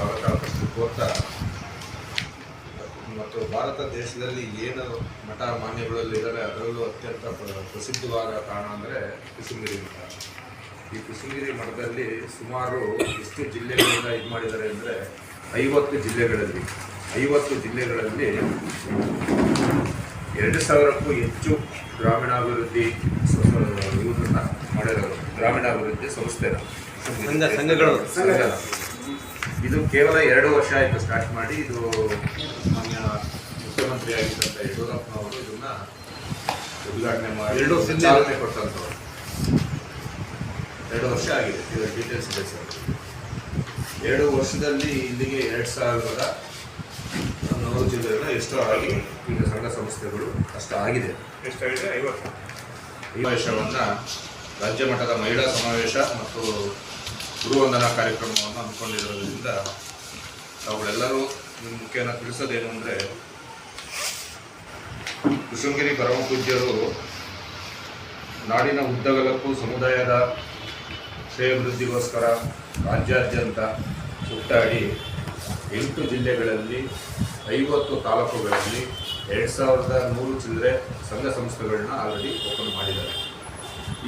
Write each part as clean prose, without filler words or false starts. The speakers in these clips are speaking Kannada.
ಸ್ವಾಗತ ಕೋರ್ತಾ ಮತ್ತು ಭಾರತ ದೇಶದಲ್ಲಿ ಏನು ಮಠ ಮಾನ್ಯಗಳಲ್ಲಿ ಇದ್ದಾರೆ ಅದರಲ್ಲೂ ಅತ್ಯಂತ ಪ್ರಸಿದ್ಧವಾದ ತಾಣ ಅಂದರೆ ಕುಸುಮಗಿರಿ ಮಠ. ಈ ಕುಸುಮಗಿರಿ ಮಠದಲ್ಲಿ ಸುಮಾರು ಎಷ್ಟು ಜಿಲ್ಲೆಗಳಿಂದ ಇದು ಮಾಡಿದ್ದಾರೆ ಅಂದರೆ 50 ಜಿಲ್ಲೆಗಳಲ್ಲಿ 2000ಕ್ಕೂ ಹೆಚ್ಚು ಗ್ರಾಮೀಣಾಭಿವೃದ್ಧಿ ಇವರನ್ನ ಮಾಡಿರೋರು. ಗ್ರಾಮೀಣಾಭಿವೃದ್ಧಿ ಸಂಸ್ಥೆನ ಸಂಘಗಳು. ಇದು ಕೇವಲ 2 ವರ್ಷ ಆಯಿತು ಸ್ಟಾರ್ಟ್ ಮಾಡಿ. ಇದು ಮಾನ್ಯ ಮುಖ್ಯಮಂತ್ರಿ ಆಗಿದ್ದಂಥ ಯಡಿಯೂರಪ್ಪನವರು ಇದನ್ನ ಉದ್ಘಾಟನೆ ಮಾಡಿ ಚಾಲನೆ ಕೊಟ್ಟಂಥವ್ರು. 2 ವರ್ಷ ಆಗಿದೆ. ಇದರ ಡೀಟೇಲ್ಸ್ ಇದೆ ಸರ್. 2 ವರ್ಷದಲ್ಲಿ ಇಲ್ಲಿಗೆ 2000 ಜಿಲ್ಲೆಗಳ ಎಷ್ಟೋ ಆಗಿ ಈಗ ಸಂಘ ಸಂಸ್ಥೆಗಳು ಅಷ್ಟು ಆಗಿದೆ. ಎಷ್ಟಾಗಿದೆ? 50 ಸಮಾವೇಶವನ್ನು ರಾಜ್ಯ ಮಟ್ಟದ ಮಹಿಳಾ ಸಮಾವೇಶ ಮತ್ತು ಗುರುವಂದನಾ ಕಾರ್ಯಕ್ರಮವನ್ನು ಹಮ್ಮಿಕೊಂಡಿರೋದ್ರಿಂದ ಅವುಗಳೆಲ್ಲರೂ ನಿಮ್ಮ ಮುಖ್ಯನ ತಿಳಿಸೋದೇನು ಅಂದರೆ, ಕುಸುಮಗಿರಿ ಪರಮಪೂಜ್ಯರು ನಾಡಿನ ಉದ್ದಗಲಕ್ಕೂ ಸಮುದಾಯದ ಶ್ರೇಯಾಭಿವೃದ್ಧಿಗೋಸ್ಕರ ರಾಜ್ಯಾದ್ಯಂತ ಸುತ್ತಾಡಿ 8 ಜಿಲ್ಲೆಗಳಲ್ಲಿ 50 ತಾಲೂಕುಗಳಲ್ಲಿ 2100 ಚಿಲ್ಲರೆ ಸಂಘ ಸಂಸ್ಥೆಗಳನ್ನ ಆಲ್ರೆಡಿ ಓಪನ್ ಮಾಡಿದ್ದಾರೆ.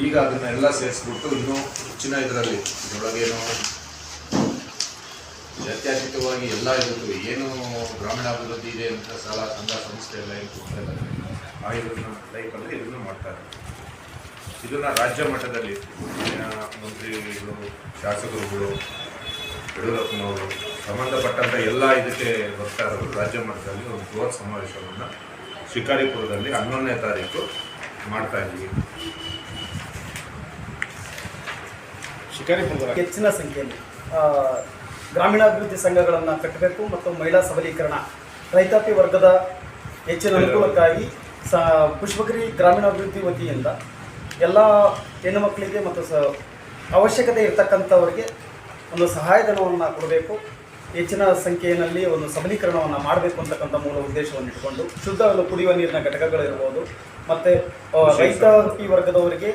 ಈಗ ಅದನ್ನೆಲ್ಲ ಸೇರಿಸ್ಬಿಟ್ಟು ಇನ್ನೂ ಹೆಚ್ಚಿನ ಇದರಲ್ಲಿ ಇದರೊಳಗೇನು ಜಾತ್ಯತೀತವಾಗಿ ಎಲ್ಲ ಇರುತ್ತೆ, ಏನು ಗ್ರಾಮೀಣಾಭಿವೃದ್ಧಿ ಇದೆ ಅಂತ ಸಾಲ ಸಂಘ ಸಂಸ್ಥೆ ಎಲ್ಲ ಏನು ಕೊಡ್ತಾ ಇದ್ದಾರೆ ಆ ಇದನ್ನ ಲೈಫಲ್ಲಿ ಇದನ್ನು ಮಾಡ್ತಾರೆ. ಇದನ್ನು ರಾಜ್ಯ ಮಟ್ಟದಲ್ಲಿ ಮಂತ್ರಿಗಳು, ಶಾಸಕರುಗಳು, ಯಡಿಯೂರಪ್ಪನವರು ಸಂಬಂಧಪಟ್ಟಂಥ ಎಲ್ಲ ಇದಕ್ಕೆ ಬರ್ತಾ ಇರೋರು ರಾಜ್ಯ ಮಟ್ಟದಲ್ಲಿ ಒಂದು ಬೃಹತ್ ಸಮಾವೇಶವನ್ನು ಶಿಕಾರಿಪುರದಲ್ಲಿ 11ನೇ ತಾರೀಕು ಮಾಡ್ತಾ ಇದ್ದೀವಿ. ಶಿಕಾರಿಪುರದ ಹೆಚ್ಚಿನ ಸಂಖ್ಯೆಯಲ್ಲಿ ಗ್ರಾಮೀಣಾಭಿವೃದ್ಧಿ ಸಂಘಗಳನ್ನು ಕಟ್ಟಬೇಕು ಮತ್ತು ಮಹಿಳಾ ಸಬಲೀಕರಣ, ರೈತಾಪಿ ವರ್ಗದ ಹೆಚ್ಚಿನ ಅನುಕೂಲಕ್ಕಾಗಿ ಕುಸುಮಗಿರಿ ಗ್ರಾಮೀಣಾಭಿವೃದ್ಧಿ ವತಿಯಿಂದ ಎಲ್ಲ ಹೆಣ್ಣು ಮಕ್ಕಳಿಗೆ ಮತ್ತು ಅವಶ್ಯಕತೆ ಇರತಕ್ಕಂಥವರಿಗೆ ಒಂದು ಸಹಾಯಧನವನ್ನು ಕೊಡಬೇಕು, ಹೆಚ್ಚಿನ ಸಂಖ್ಯೆಯಲ್ಲಿ ಒಂದು ಸಬಲೀಕರಣವನ್ನು ಮಾಡಬೇಕು ಅಂತಕ್ಕಂಥ ಮೂಲ ಉದ್ದೇಶವನ್ನು ಇಟ್ಕೊಂಡು ಶುದ್ಧ ಕುಡಿಯುವ ನೀರಿನ ಘಟಕಗಳಿರ್ಬೋದು ಮತ್ತು ರೈತಾಪಿ ವರ್ಗದವರಿಗೆ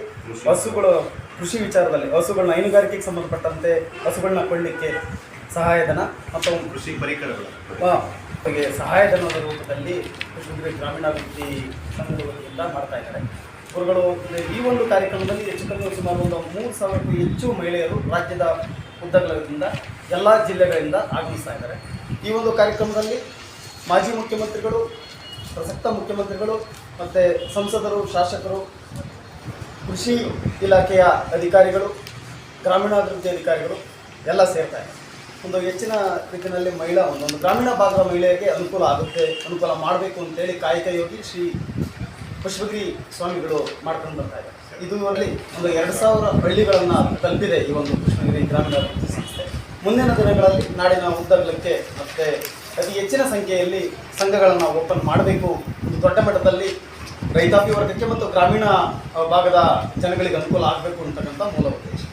ಹಸುಗಳು, ಕೃಷಿ ವಿಚಾರದಲ್ಲಿ ಹಸುಗಳನ್ನ ಹೈನುಗಾರಿಕೆಗೆ ಸಂಬಂಧಪಟ್ಟಂತೆ ಹಸುಗಳನ್ನ ಕೊಳ್ಳಲಿಕ್ಕೆ ಸಹಾಯಧನ ಮತ್ತು ಕೃಷಿ ಪರಿಕರಗಳು ಸಹಾಯಧನದ ರೂಪದಲ್ಲಿ ಕುಸುಮಗಿರಿ ಗ್ರಾಮೀಣಾಭಿವೃದ್ಧಿ ಸಂಘದಿಂದ ಮಾಡ್ತಾ ಇದ್ದಾರೆ ಗುರುಗಳು. ಈ ಒಂದು ಕಾರ್ಯಕ್ರಮದಲ್ಲಿ ಹೆಚ್ಚು ಕಡಿಮೆ ಸುಮಾರು ಒಂದು 3000ಕ್ಕೂ ಹೆಚ್ಚು ಮಹಿಳೆಯರು ರಾಜ್ಯದ ಉದ್ದಗಲದಿಂದ ಎಲ್ಲ ಜಿಲ್ಲೆಗಳಿಂದ ಆಗಮಿಸ್ತಾ ಇದ್ದಾರೆ. ಈ ಒಂದು ಕಾರ್ಯಕ್ರಮದಲ್ಲಿ ಮಾಜಿ ಮುಖ್ಯಮಂತ್ರಿಗಳು, ಪ್ರಸಕ್ತ ಮುಖ್ಯಮಂತ್ರಿಗಳು ಮತ್ತು ಸಂಸದರು, ಶಾಸಕರು, ಕೃಷಿ ಇಲಾಖೆಯ ಅಧಿಕಾರಿಗಳು, ಗ್ರಾಮೀಣಾಭಿವೃದ್ಧಿ ಅಧಿಕಾರಿಗಳು ಎಲ್ಲ ಸೇರ್ತಾರೆ. ಒಂದು ಹೆಚ್ಚಿನ ರೀತಿಯಲ್ಲಿ ಒಂದು ಗ್ರಾಮೀಣ ಭಾಗದ ಮಹಿಳೆಯರಿಗೆ ಅನುಕೂಲ ಮಾಡಬೇಕು ಅಂತೇಳಿ ಕಾಯಕ ಯೋಗಿ ಶ್ರೀ ಕುಸುಮಗಿರಿ ಸ್ವಾಮಿಗಳು ಮಾಡ್ಕೊಂಡು ಬರ್ತಾ ಇದ್ದಾರೆ. ಇದರಲ್ಲಿ ಒಂದು 2000 ಹಳ್ಳಿಗಳನ್ನು ತಲುಪಿದೆ ಈ ಒಂದು ಕುಸುಮಗಿರಿ ಗ್ರಾಮೀಣಾಭಿವೃದ್ಧಿ ಸಂಸ್ಥೆ. ಮುಂದಿನ ದಿನಗಳಲ್ಲಿ ನಾಡಿನ ಉದ್ದಗಲಕ್ಕೆ ಮತ್ತು ಅತಿ ಹೆಚ್ಚಿನ ಸಂಖ್ಯೆಯಲ್ಲಿ ಸಂಘಗಳನ್ನು ಓಪನ್ ಮಾಡಬೇಕು, ಒಂದು ದೊಡ್ಡ ಮಟ್ಟದಲ್ಲಿ ರೈತಾಪಿ ವರ್ಗಕ್ಕೆ ಮತ್ತು ಗ್ರಾಮೀಣ ಭಾಗದ ಜನಗಳಿಗೆ ಅನುಕೂಲ ಆಗಬೇಕು ಅಂತಕ್ಕಂಥ ಮೂಲ ಉದ್ದೇಶ.